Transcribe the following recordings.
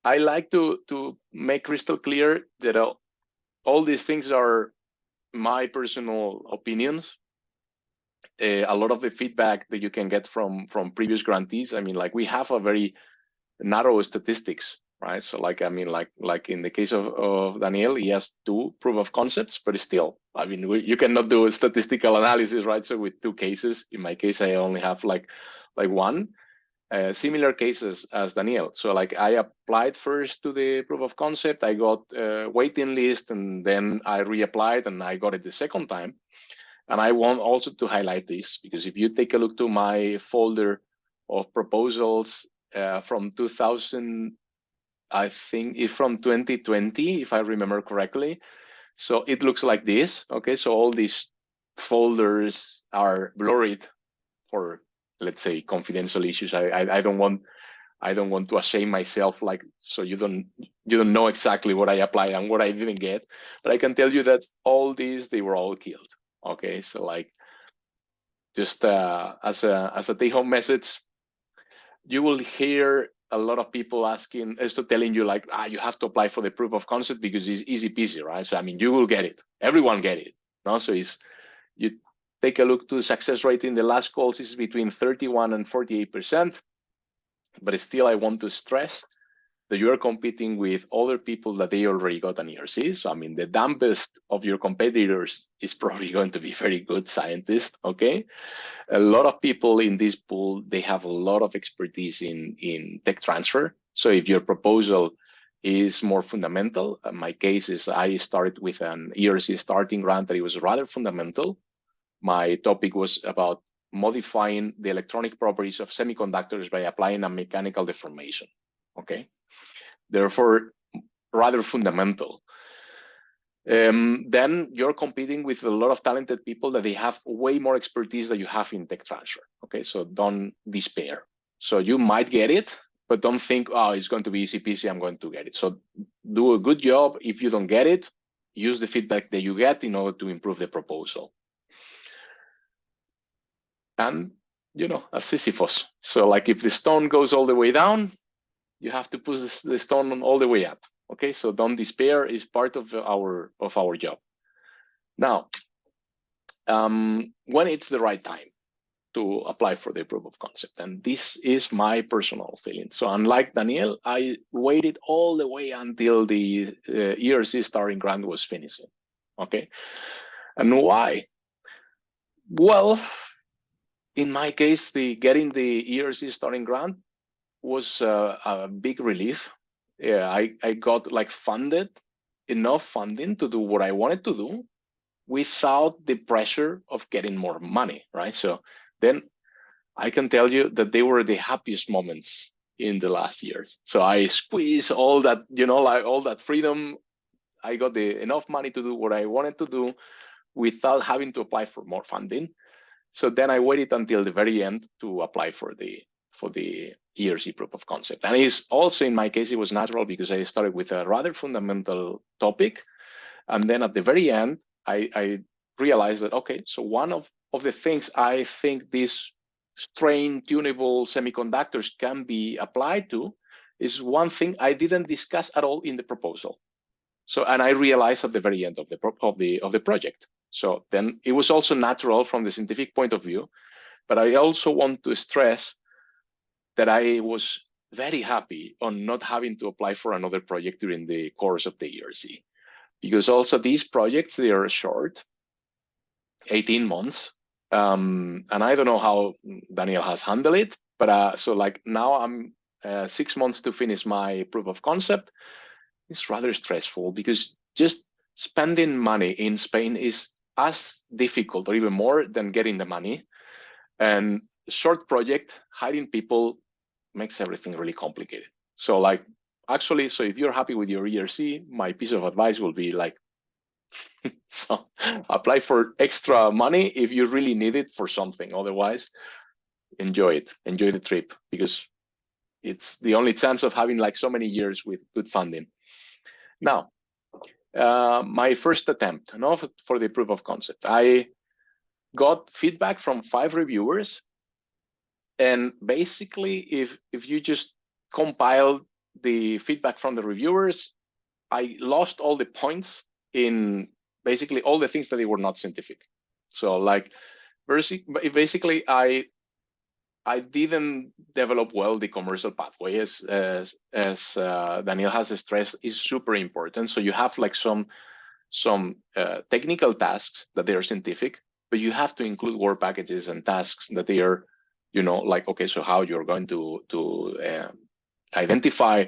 I like to make crystal clear that all these things are my personal opinions. A lot of the feedback that you can get from previous grantees, I mean, like we have a very narrow statistics, right? So like, I mean, like in the case of Daniel, he has 2 proof of concepts, but still, I mean, you cannot do a statistical analysis, right? So with 2 cases, in my case, I only have like 1. Similar cases as Daniel. So like I applied first to the proof of concept, I got a waiting list, and then I reapplied and I got it the second time. And I want also to highlight this, because if you take a look to my folder of proposals from 2000, I think it's from 2020, if I remember correctly. So it looks like this. Okay, so all these folders are blurred for, let's say, confidential issues. I don't want to shame myself, like, so you don't know exactly what I applied and what I didn't get. But I can tell you that all these, they were all killed. Okay, so like, just as a take-home message, you will hear a lot of people asking, telling you like, you have to apply for the proof of concept because it's easy peasy, right? So I mean, you will get it. Everyone get it. No, so you take a look to the success rate in the last calls is between 31 and 48%. But still, I want to stress that you are competing with other people that they already got an ERC. So I mean, the dumbest of your competitors is probably going to be very good scientists. Okay, a lot of people in this pool, they have a lot of expertise in tech transfer. So if your proposal is more fundamental, my case is I started with an ERC starting grant that it was rather fundamental. My topic was about modifying the electronic properties of semiconductors by applying a mechanical deformation. Okay, therefore rather fundamental. Then you're competing with a lot of talented people that they have way more expertise than you have in tech transfer. Okay, so don't despair. So you might get it, but don't think, oh, it's going to be easy peasy, I'm going to get it. So do a good job. If you don't get it, use the feedback that you get in order to improve the proposal. And, you know, a Sisyphus. So like if the stone goes all the way down, you have to push the stone all the way up. Okay, so don't despair, is part of our job. Now, when it's the right time to apply for the proof of concept, and this is my personal feeling. So unlike Daniel, I waited all the way until the ERC starting grant was finishing. Okay, and why? Well, in my case, getting the ERC starting grant was a big relief. Yeah, I got like enough funding to do what I wanted to do without the pressure of getting more money, right? So then I can tell you that they were the happiest moments in the last years. So I squeezed all that, you know, like all that freedom. I got enough money to do what I wanted to do without having to apply for more funding. So then I waited until the very end to apply for the ERC proof of concept. And it's also, in my case, it was natural because I started with a rather fundamental topic. And then at the very end, I realized that, okay, so one of the things I think these strain tunable semiconductors can be applied to is one thing I didn't discuss at all in the proposal. So, and I realized at the very end of the project. So then it was also natural from the scientific point of view, but I also want to stress that I was very happy on not having to apply for another project during the course of the ERC, because also these projects, they are short, 18 months. And I don't know how Daniel has handled it, but so like now I'm 6 months to finish my proof of concept. It's rather stressful because just spending money in Spain is as difficult or even more than getting the money. And short project, hiring people makes everything really complicated. So like, actually, so if you're happy with your ERC, my piece of advice will be like, so apply for extra money if you really need it for something. Otherwise, enjoy it, enjoy the trip, because it's the only chance of having like so many years with good funding. Now, my first attempt, you know, for the proof of concept, I got feedback from 5 reviewers. And basically, if you just compile the feedback from the reviewers, I lost all the points in basically all the things that they were not scientific. So like basically I didn't develop well the commercial pathway, as Daniel has stressed, is super important. So you have like some technical tasks that they are scientific, but you have to include work packages and tasks that they are, like, okay, so how you're going to identify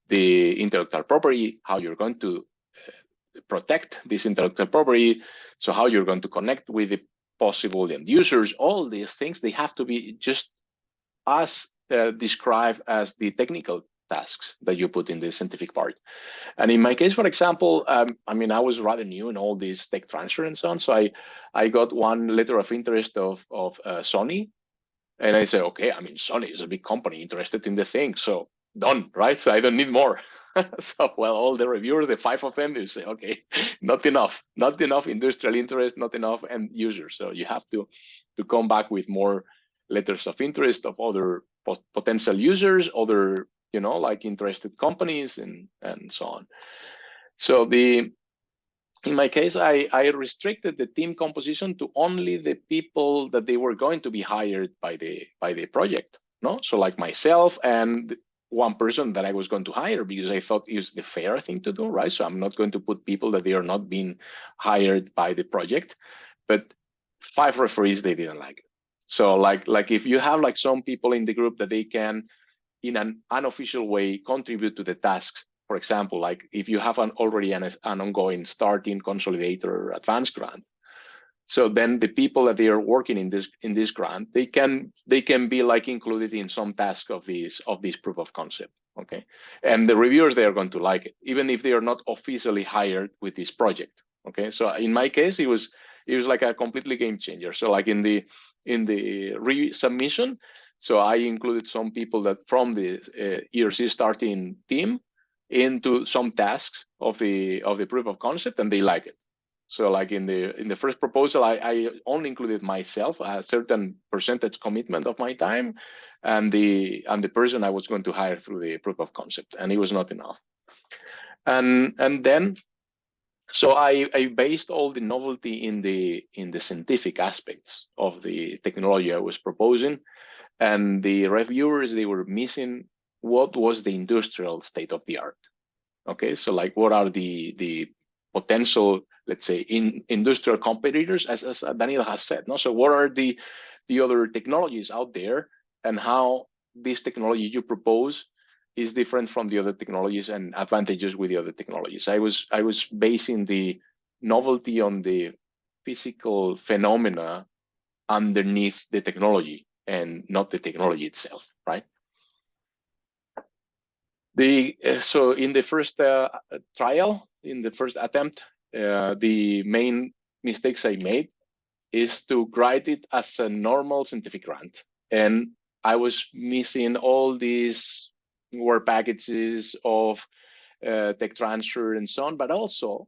the intellectual property, how you're going to protect this intellectual property, so how you're going to connect with the possible end users. All these things, they have to be just as described as the technical tasks that you put in the scientific part. And in my case, for example, I mean, I was rather new in all this tech transfer and so on. So I got one letter of interest of Sony. And I said, okay, I mean, Sony is a big company interested in the thing. So done, right? So I don't need more. So, well, all the reviewers, the 5 of them, they say, okay, not enough industrial interest, not enough end users. So you have to come back with more letters of interest of other potential users, other, like interested companies and so on. So in my case, I restricted the team composition to only the people that they were going to be hired by the project. No, so like myself and one person that I was going to hire, because I thought it was the fair thing to do, right? So I'm not going to put people that they are not being hired by the project. But 5 referees, they didn't like it. So like if you have like some people in the group that they can, in an unofficial way, contribute to the tasks. For example, like if you have already an ongoing starting consolidator advanced grant, so then the people that they are working in this grant, they can be like included in some task of this proof of concept. Okay, and the reviewers, they are going to like it, even if they are not officially hired with this project. Okay, so in my case, it was like a completely game changer. So like in the resubmission, so I included some people that from the ERC starting team into some tasks of the proof of concept, and they like it. So like in the first proposal, I only included myself, a certain percentage commitment of my time, and the person I was going to hire through the proof of concept, and it was not enough. And then, so I based all the novelty in the scientific aspects of the technology I was proposing, and the reviewers, they were missing what was the industrial state of the art. Okay, so like what are the potential, let's say, in industrial competitors, as Daniel has said. No, so what are the other technologies out there, and how this technology you propose is different from the other technologies and advantages with the other technologies. I was basing the novelty on the physical phenomena underneath the technology and not the technology itself, right? So in the first trial, in the first attempt, the main mistakes I made is to write it as a normal scientific grant. And I was missing all these work packages of tech transfer and so on, but also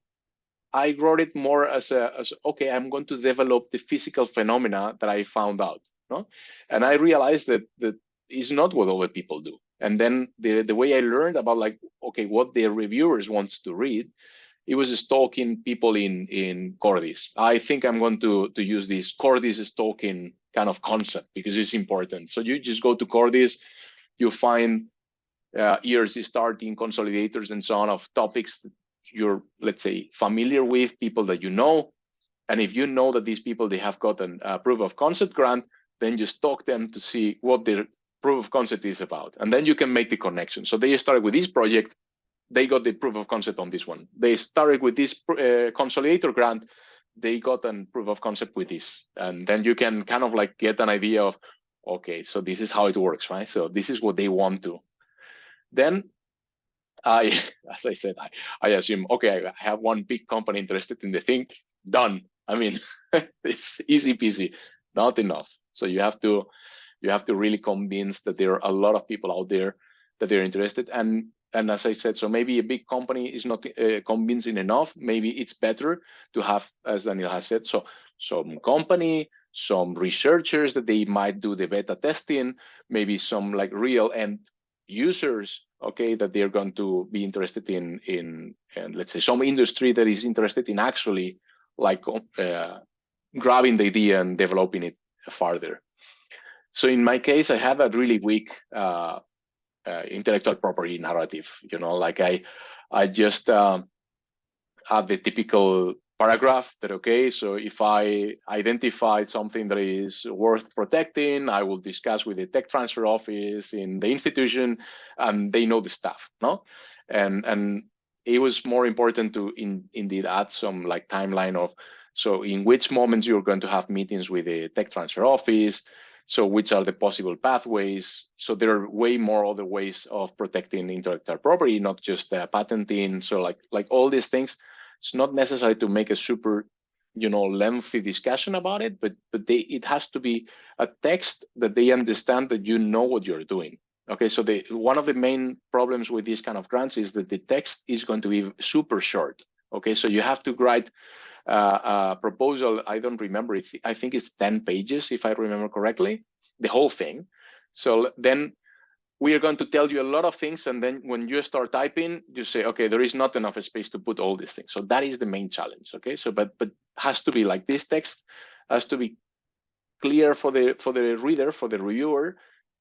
I wrote it more as okay, I'm going to develop the physical phenomena that I found out. No? And I realized that is not what other people do. And then the way I learned about like, okay, what the reviewers wants to read, it was stalking people in Cordis. I think I'm going to use this Cordis stalking kind of concept because it's important. So you just go to Cordis, you find ERC starting consolidators and so on of topics that you're, let's say, familiar with, people that you know. And if you know that these people, they have gotten a proof of concept grant, then you stalk them to see what their proof of concept is about. And then you can make the connection. So they started with this project, they got the proof of concept on this one. They started with this consolidator grant, they got a proof of concept with this. And then you can kind of like get an idea of, okay, so this is how it works, right? So this is what they want to. Then as I said, I assume, okay, I have one big company interested in the thing, done. I mean, it's easy peasy, not enough. So you have to really convince that there are a lot of people out there that they're interested. And as I said, so maybe a big company is not convincing enough. Maybe it's better to have, as Daniel has said, so some company, some researchers that they might do the beta testing, maybe some like real end users, okay, that they're going to be interested in and let's say some industry that is interested in actually like grabbing the idea and developing it further. So in my case, I have a really weak intellectual property narrative. Like I just have the typical paragraph that, okay, so if I identify something that is worth protecting, I will discuss with the tech transfer office in the institution, and they know the stuff, no? And it was more important to indeed add some like timeline of, so in which moments you're going to have meetings with the tech transfer office, so which are the possible pathways. So there are way more other ways of protecting intellectual property, not just patenting. So like all these things, it's not necessary to make a super, lengthy discussion about it, but it has to be a text that they understand that you know what you're doing. Okay, so one of the main problems with these kind of grants is that the text is going to be super short. Okay, so you have to write a proposal. I don't remember it. I think it's 10 pages, if I remember correctly, the whole thing. So then we are going to tell you a lot of things, and then when you start typing, you say, okay, there is not enough space to put all these things. So that is the main challenge. Okay, so but has to be like this text has to be clear for the reader, for the reviewer,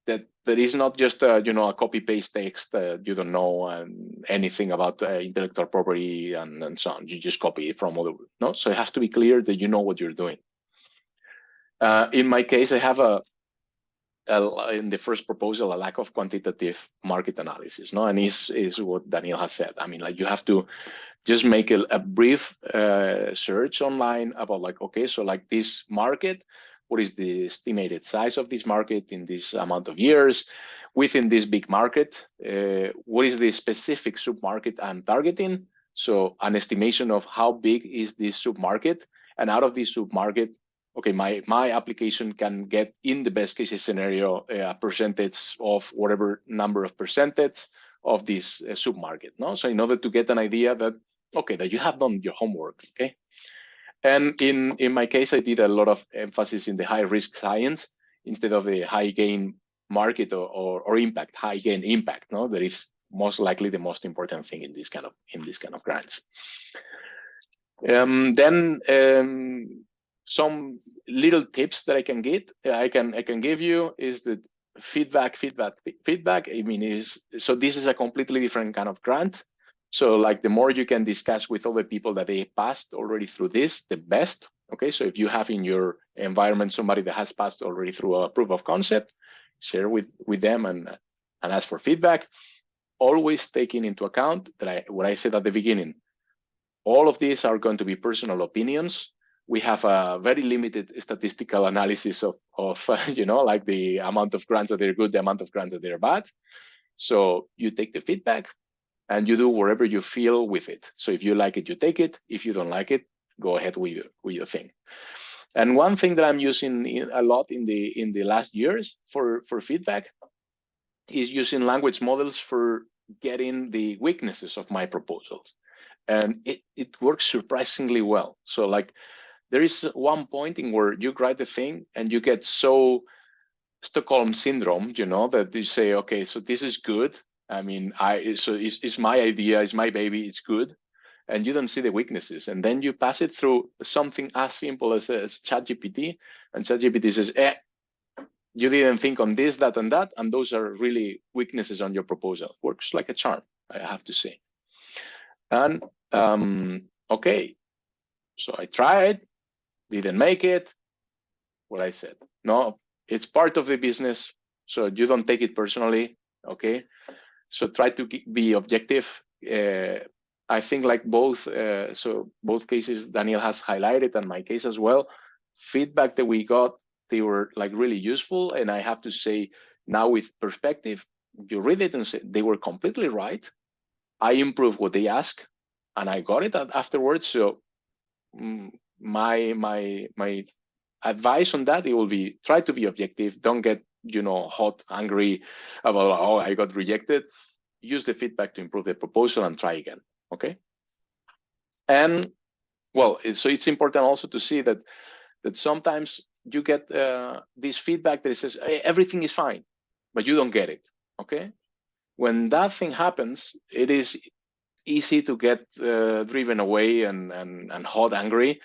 that is not just a copy paste text that you don't know anything about intellectual property and so on. You just copy it from other, no. So it has to be clear that you know what you're doing. In my case, I have in the first proposal, a lack of quantitative market analysis, no, and is what Daniel has said. I mean, like you have to just make a brief search online about like, okay, so like this market, what is the estimated size of this market in this amount of years? Within this big market, what is the specific submarket I'm targeting? So an estimation of how big is this submarket, and out of this submarket, okay, my application can get, in the best case scenario, a percentage of whatever number of percentage of this submarket. No, so in order to get an idea that, okay, that you have done your homework. Okay, and in my case, I did a lot of emphasis in the high risk science instead of the high gain market or impact, high gain impact. No, that is most likely the most important thing in this kind of grants. Then some little tips that I can give you is that feedback. I mean, so this is a completely different kind of grant. So like the more you can discuss with other people that they passed already through this, the best. Okay, so if you have in your environment somebody that has passed already through a proof of concept, share with them and ask for feedback. Always taking into account that what I said at the beginning, all of these are going to be personal opinions. We have a very limited statistical analysis of like the amount of grants that they're good, the amount of grants that they're bad. So you take the feedback and you do whatever you feel with it. So if you like it, you take it. If you don't like it, go ahead with your thing. And one thing that I'm using a lot in the last years for feedback is using language models for getting the weaknesses of my proposals. And it works surprisingly well. So like there is one point in where you write the thing and you get so Stockholm syndrome, that you say, okay, so this is good. I mean, it's my idea, it's my baby, it's good. And you don't see the weaknesses. And then you pass it through something as simple as ChatGPT, and ChatGPT says, you didn't think on this, that, and that, and those are really weaknesses on your proposal. Works like a charm, I have to say. And okay, so I tried, didn't make it. What I said, no, it's part of the business, so you don't take it personally. Okay, so try to be objective. I think like both cases Daniel has highlighted, and my case as well, feedback that we got, they were like really useful. And I have to say, now with perspective, you read it and say they were completely right. I improved what they asked and I got it afterwards. So my advice on that, it will be try to be objective. Don't get hot, angry about, oh, I got rejected. Use the feedback to improve the proposal and try again. Okay. And well, so it's important also to see that sometimes you get this feedback that says, hey, everything is fine, but you don't get it. Okay. When that thing happens, it is easy to get driven away and hot angry.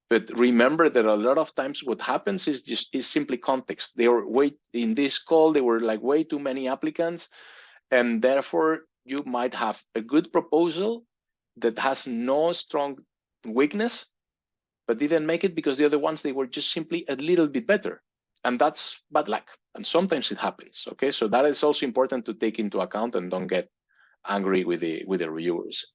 But remember that a lot of times what happens is simply context. They were in this call, there were like way too many applicants, and therefore you might have a good proposal that has no strong weakness, but didn't make it because the other ones, they were just simply a little bit better. And that's bad luck. And sometimes it happens. Okay, so that is also important to take into account, and don't get angry with the reviewers.